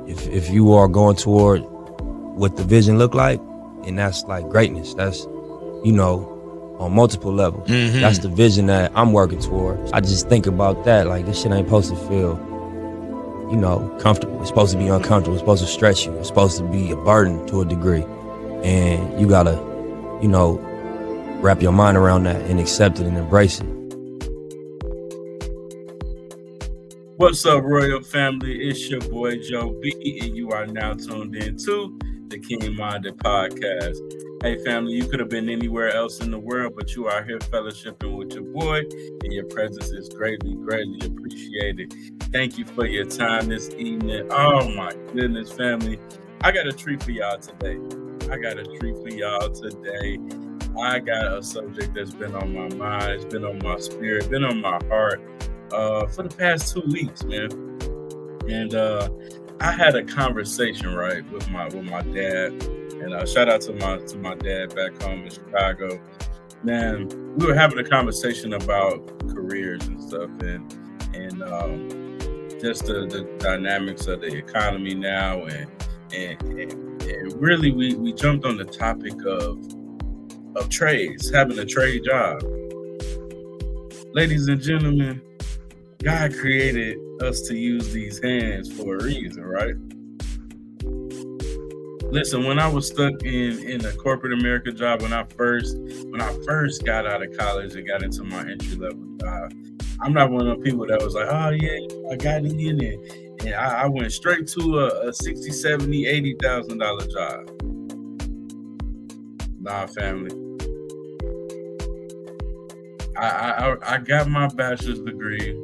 If you are going toward what the vision look like, and that's like greatness. That's, on multiple levels. That's the vision that I'm working toward. I just think about that, like this shit ain't supposed to feel, comfortable. It's supposed to be uncomfortable. It's supposed to stretch you. It's supposed to be a burden to a degree. And you gotta, wrap your mind around that and accept it and embrace it. What's up, Royal Family? It's your boy Joe B, and you are now tuned in to the King Minded Podcast. Hey, family, you could have been anywhere else in the world, but you are here fellowshipping with your boy, and your presence is greatly, greatly appreciated. Thank you for your time this evening. Oh, my goodness, family. I got a treat for y'all today. I got a subject that's been on my mind, it's been on my spirit, been on my heart for the past 2 weeks, man. And I had a conversation, right, with my dad. And shout out to my dad back home in Chicago. Man, we were having a conversation about careers and stuff, and just the dynamics of the economy now, and really we jumped on the topic of trades, having a trade job. Ladies and gentlemen, God created us to use these hands for a reason, right? Listen, when I was stuck in a corporate America job, when I first got out of college and got into my entry level job, I'm not one of those people that was like, oh yeah, I got in and I went straight to a $60,000, $70,000, $80,000 job. Nah, family. I got my bachelor's degree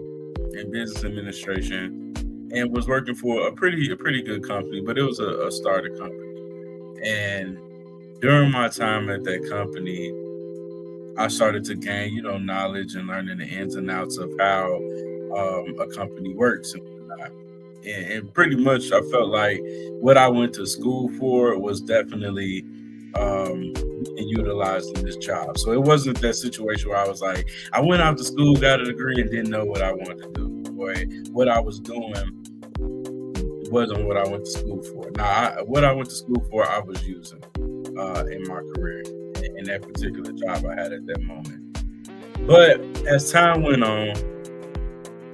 in business administration and was working for a pretty good company, but it was a startup company. And during my time at that company, I started to gain, knowledge and learning the ins and outs of how a company works and whatnot. And pretty much I felt like what I went to school for was definitely utilized in this job. So it wasn't that situation where I was like, I went out to school, got a degree, and didn't know what I wanted to do, or what I was doing wasn't what I went to school for. Now, what I went to school for, I was using in my career, in that particular job I had at that moment. But as time went on,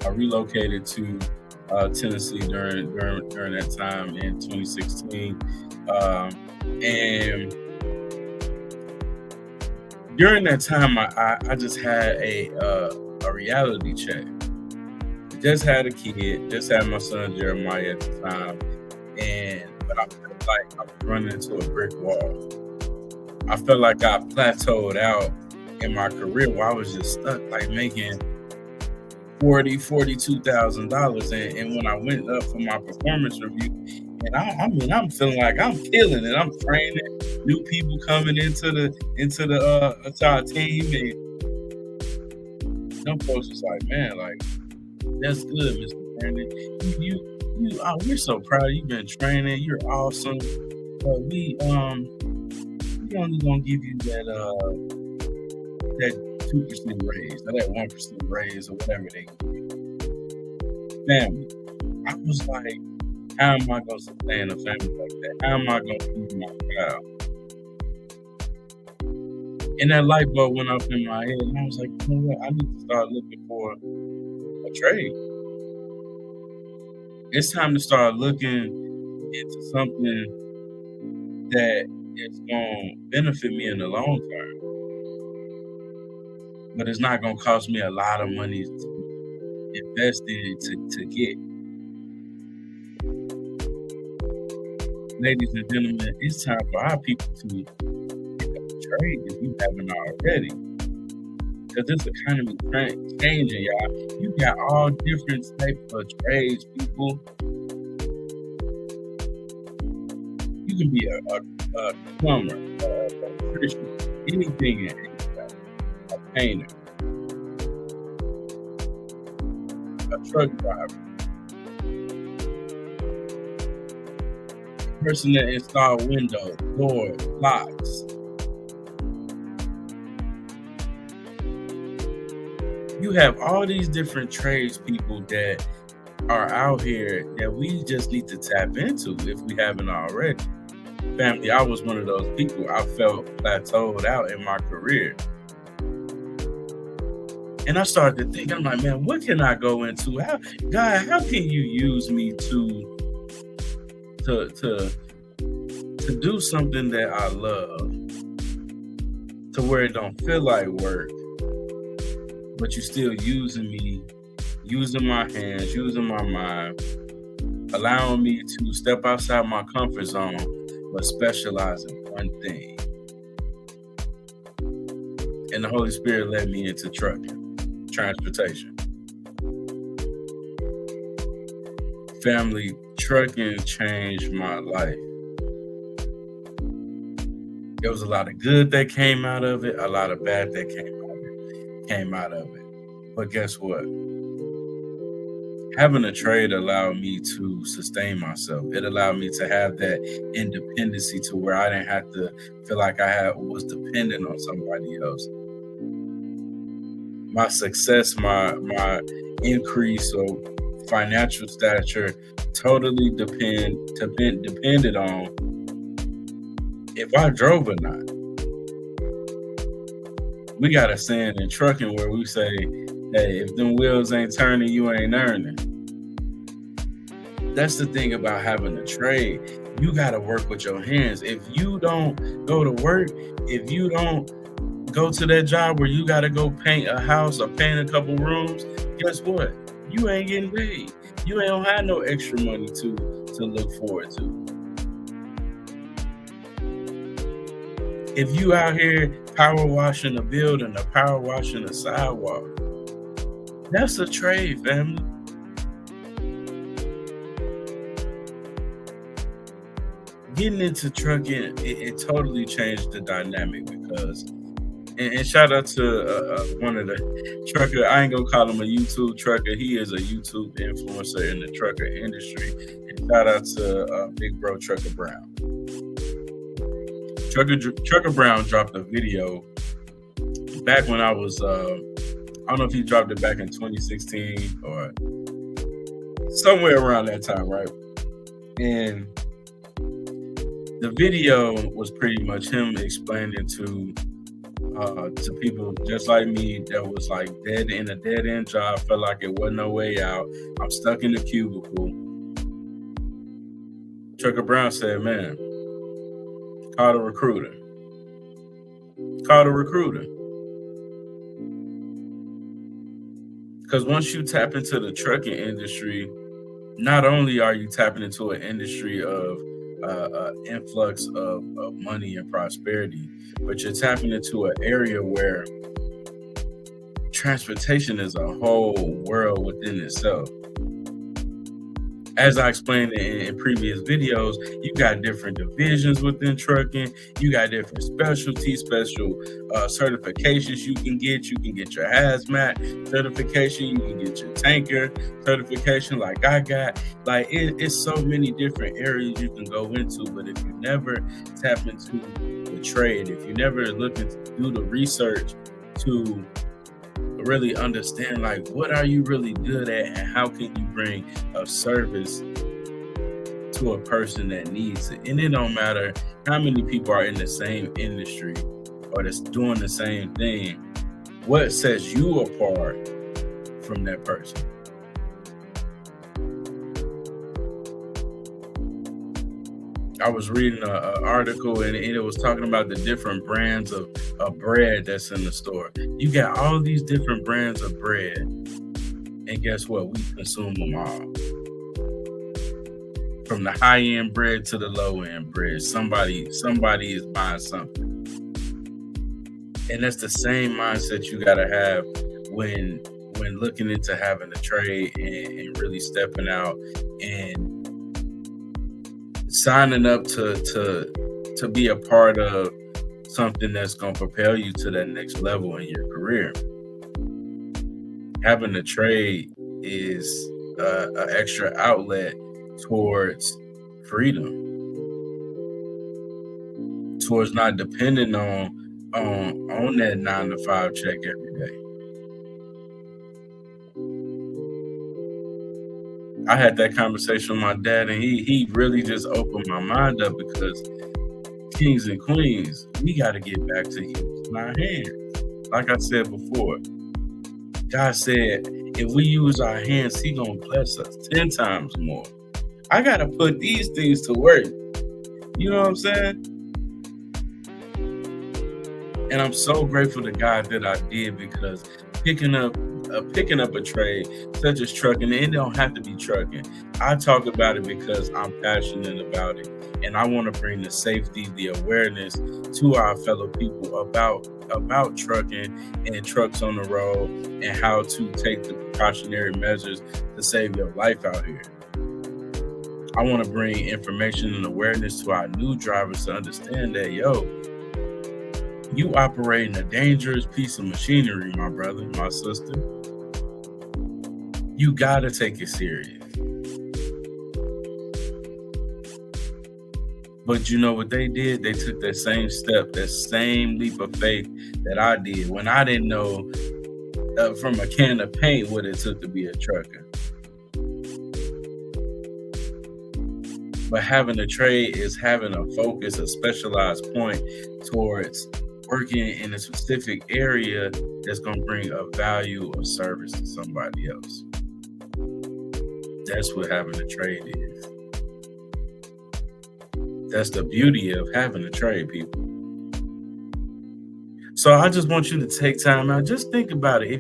I relocated to Tennessee during that time in 2016, and during that time, I just had a reality check. Just had a kid, just had my son Jeremiah at the time, but I felt like I was running into a brick wall. I felt like I plateaued out in my career where I was just stuck, like making $42,000. And when I went up for my performance review, and I'm feeling like I'm killing it. I'm training new people coming into our team, and some folks was like, man, like, that's good, Mr. Brandon. We're so proud of you. You've been training. You're awesome. But we only gonna give you that 2% raise, or that 1% raise, or whatever they give you. Family, I was like, how am I gonna sustain a family like that? How am I gonna feed my child? And that light bulb went off in my head, and I was like, you know what? I need to start looking for a trade. It's time to start looking into something that is going to benefit me in the long term, but it's not going to cost me a lot of money to invest in to get. Ladies and gentlemen, it's time for our people to pick up a trade if you haven't already. Because this economy changing, y'all. You got all different types of trades, people. You can be a plumber, a Christian, anything, a painter, a truck driver, a person that install windows, doors, locks. You have all these different trades people that are out here that we just need to tap into if we haven't already. Family, I was one of those people. I felt plateaued out in my career. And I started to think, I'm like, man, what can I go into? God, how can you use me to do something that I love, to where it don't feel like work, but you still using me, using my hands, using my mind, allowing me to step outside my comfort zone, but specialize in one thing. And the Holy Spirit led me into trucking, transportation. Family, trucking changed my life. There was a lot of good that came out of it, a lot of bad that came out of it. But guess what? Having a trade allowed me to sustain myself. It allowed me to have that independency to where I didn't have to feel like was dependent on somebody else. My success, my increase of financial stature totally depended on if I drove or not. We got a saying in trucking where we say, hey, if them wheels ain't turning, you ain't earning. That's the thing about having a trade. You got to work with your hands. If you don't go to work, if you don't go to that job where you got to go paint a house or paint a couple rooms, guess what? You ain't getting paid. You ain't gonna have no extra money to look forward to. If you out here power washing a building or power washing a sidewalk, that's a trade, family. Getting into trucking, it totally changed the dynamic because, and shout out to one of the trucker, I ain't gonna call him a YouTube trucker, he is a YouTube influencer in the trucker industry, and shout out to Big Bro Trucker Brown. Trucker Brown dropped a video back when I was, I don't know if he dropped it back in 2016 or somewhere around that time, right? And the video was pretty much him explaining to people just like me that was like dead in a dead end job, felt like it wasn't no way out. I'm stuck in the cubicle. Trucker Brown said, man, call the recruiter. Call the recruiter. Because once you tap into the trucking industry, not only are you tapping into an industry of influx of money and prosperity, but you're tapping into an area where transportation is a whole world within itself. As I explained in previous videos, you got different divisions within trucking. You got different specialties, special certifications you can get. You can get your hazmat certification. You can get your tanker certification like I got. Like it's so many different areas you can go into. But if you never tap into the trade, if you never look to do the research to really understand like what are you really good at and how can you bring a service to a person that needs it. And it don't matter how many people are in the same industry or that's doing the same thing, what sets you apart from that person. I was reading an article and it was talking about the different brands of bread that's in the store. You got all these different brands of bread, and guess what? We consume them all. From the high-end bread to the low-end bread, somebody is buying something. And that's the same mindset you gotta have when looking into having a trade and really stepping out and signing up to be a part of something that's going to propel you to that next level in your career. Having a trade is an extra outlet towards freedom, towards not depending on that 9-to-5 check every day. I had that conversation with my dad, and he really just opened my mind up, because kings and queens, we got to get back to using our hands. Like I said before, God said, if we use our hands, He gonna bless us 10 times more. I gotta put these things to work. You know what I'm saying? And I'm so grateful to God that I did, because picking up a trade such as trucking, and it don't have to be trucking. I talk about it because I'm passionate about it, and I want to bring the safety, the awareness to our fellow people about trucking and trucks on the road, and how to take the precautionary measures to save your life out here. I want to bring information and awareness to our new drivers to understand that, you operating a dangerous piece of machinery, my brother, my sister. You gotta take it serious. But you know what they did? They took that same step, that same leap of faith that I did when I didn't know from a can of paint what it took to be a trucker. But having a trade is having a focus, a specialized point towards working in a specific area that's going to bring a value or service to somebody else. That's what having a trade is. That's the beauty of having a trade, people. So I just want you to take time out. Just think about it.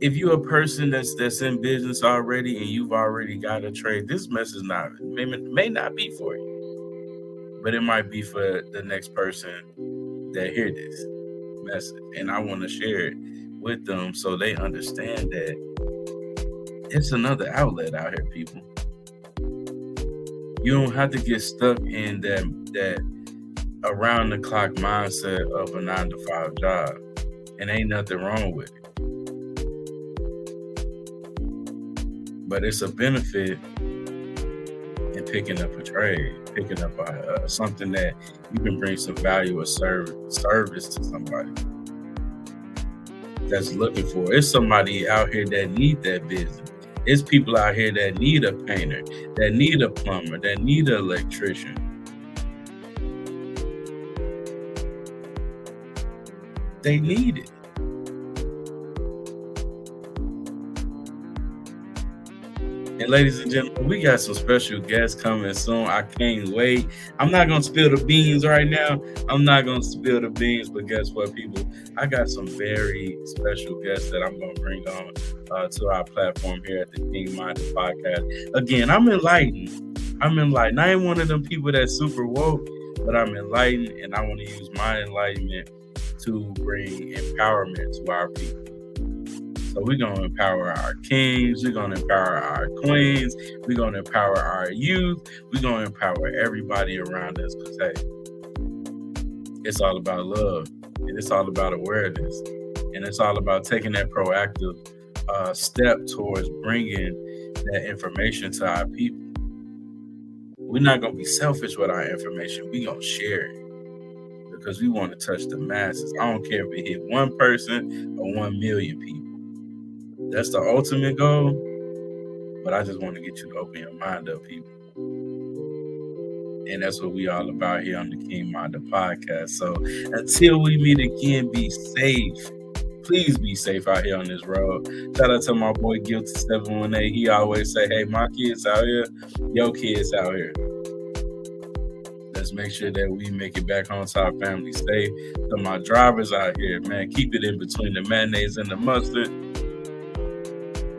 If you're a person that's in business already and you've already got a trade, this message may not be for you, but it might be for the next person that hear this message. And I want to share it with them so they understand that it's another outlet out here, people. You don't have to get stuck in that around the clock mindset of a 9-to-5 job. And ain't nothing wrong with it. But it's a benefit in picking up a trade, picking up something that you can bring some value or service to somebody that's looking for. It's somebody out here that need that business. It's people out here that need a painter, that need a plumber, that need an electrician. They need it. And ladies and gentlemen, we got some special guests coming soon. I can't wait. I'm not going to spill the beans right now. But guess what, people? I got some very special guests that I'm going to bring on to our platform here at the King Minded Podcast. Again, I'm enlightened. I ain't one of them people that's super woke, but I'm enlightened, and I want to use my enlightenment to bring empowerment to our people. So we're going to empower our kings. We're going to empower our queens. We're going to empower our youth. We're going to empower everybody around us, because, hey, it's all about love, and it's all about awareness, and it's all about taking that proactive step towards bringing that information to our people. We're not going to be selfish with our information. We're going to share it because we want to touch the masses. I don't care if it hit one person or 1 million people. That's the ultimate goal, but I just want to get you to open your mind up, people. And that's what we all about here on the King Minded Podcast. So until we meet again, be safe. Please be safe out here on this road. Shout out to my boy Guilty 718. He always say, hey, my kids out here, your kids out here. Let's make sure that we make it back home to our family safe. To my drivers out here, man, keep it in between the mayonnaise and the mustard.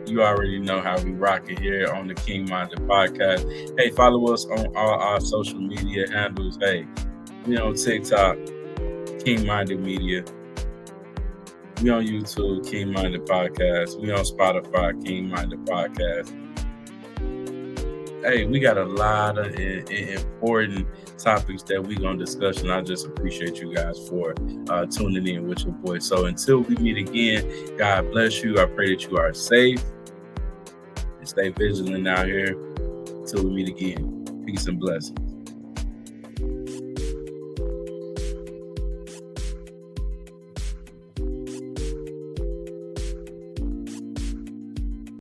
You already know how we rock it here on the King Minded Podcast. Hey, follow us on all our social media handles. Hey, we on TikTok, King Minded Media. We on YouTube, King Minded Podcast. We on Spotify, King Minded Podcast. Hey, we got a lot of important topics that we gonna discuss, and I just appreciate you guys for tuning in with your boy. So until we meet again, God bless you. I pray that you are safe and stay vigilant out here. Until we meet again, peace and blessings.